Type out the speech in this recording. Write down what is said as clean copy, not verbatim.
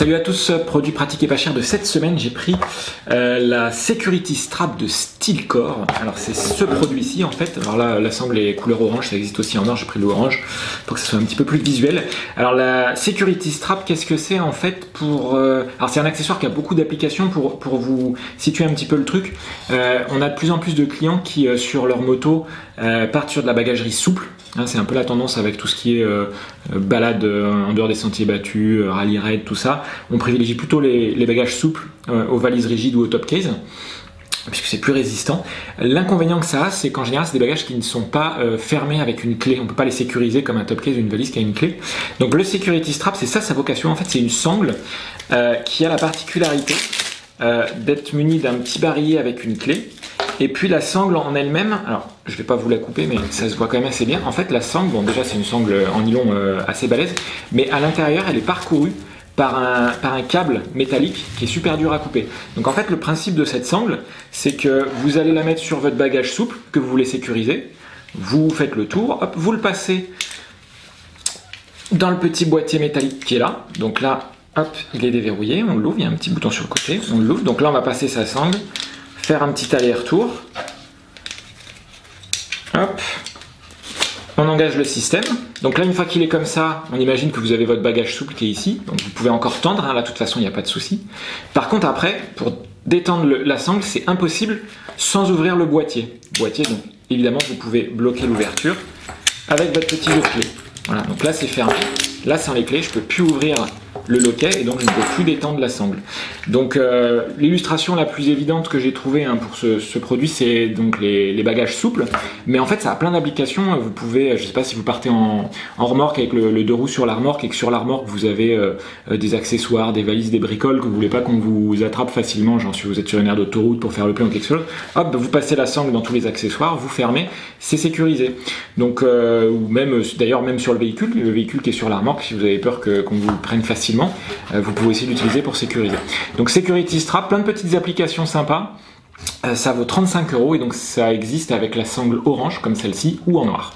Salut à tous, produit pratique et pas cher de cette semaine, j'ai pris la Security Strap de Steelcore. Alors c'est ce produit-ci en fait, alors là la sangle est couleur orange, ça existe aussi en or, j'ai pris l'orange pour que ça soit un petit peu plus visuel. Alors la Security Strap, qu'est-ce que c'est en fait pour... Alors c'est un accessoire qui a beaucoup d'applications pour vous situer un petit peu le truc. On a de plus en plus de clients qui sur leur moto partent sur de la bagagerie souple. Hein, c'est un peu la tendance avec tout ce qui est balade en dehors des sentiers battus, rallye raid, tout ça. On privilégie plutôt les bagages souples aux valises rigides ou au top case, puisque c'est plus résistant. L'inconvénient que ça a, c'est qu'en général, c'est des bagages qui ne sont pas fermés avec une clé. On ne peut pas les sécuriser comme un top case ou une valise qui a une clé. Donc le Security Strap, c'est ça sa vocation. En fait, c'est une sangle qui a la particularité d'être munie d'un petit barillet avec une clé. Et puis la sangle en elle-même, alors je vais pas vous la couper mais ça se voit quand même assez bien. En fait la sangle, bon déjà c'est une sangle en nylon assez balèze, mais à l'intérieur elle est parcourue par un câble métallique qui est super dur à couper. Donc en fait le principe de cette sangle, c'est que vous allez la mettre sur votre bagage souple que vous voulez sécuriser, vous faites le tour, hop, vous le passez dans le petit boîtier métallique qui est là. Donc là, hop, il est déverrouillé, on l'ouvre, il y a un petit bouton sur le côté, on l'ouvre. Donc là on va passer sa sangle, faire un petit aller-retour, hop, on engage le système. Donc là une fois qu'il est comme ça, on imagine que vous avez votre bagage souple qui est ici, donc vous pouvez encore tendre, hein, là de toute façon il n'y a pas de souci. Par contre après, pour détendre la sangle, c'est impossible sans ouvrir le boîtier. Donc évidemment vous pouvez bloquer l'ouverture avec votre petit jeu de clé. Voilà, donc là c'est fermé, là sans les clés, je ne peux plus ouvrir le loquet et donc je ne peux plus détendre la sangle. Donc l'illustration la plus évidente que j'ai trouvée pour ce produit, c'est donc les bagages souples, mais en fait ça a plein d'applications. Vous pouvez, je sais pas si vous partez en remorque avec le deux roues sur la remorque et que sur la remorque vous avez des accessoires, des valises, des bricoles que vous voulez pas qu'on vous attrape facilement, genre si vous êtes sur une aire d'autoroute pour faire le plein ou quelque chose, hop, vous passez la sangle dans tous les accessoires, vous fermez, c'est sécurisé. Donc ou même d'ailleurs même sur le véhicule qui est sur la remorque, si vous avez peur qu'on vous prenne facilement, vous pouvez aussi l'utiliser pour sécuriser. Donc Security Strap, plein de petites applications sympas, ça vaut 35 € et donc ça existe avec la sangle orange comme celle-ci ou en noir.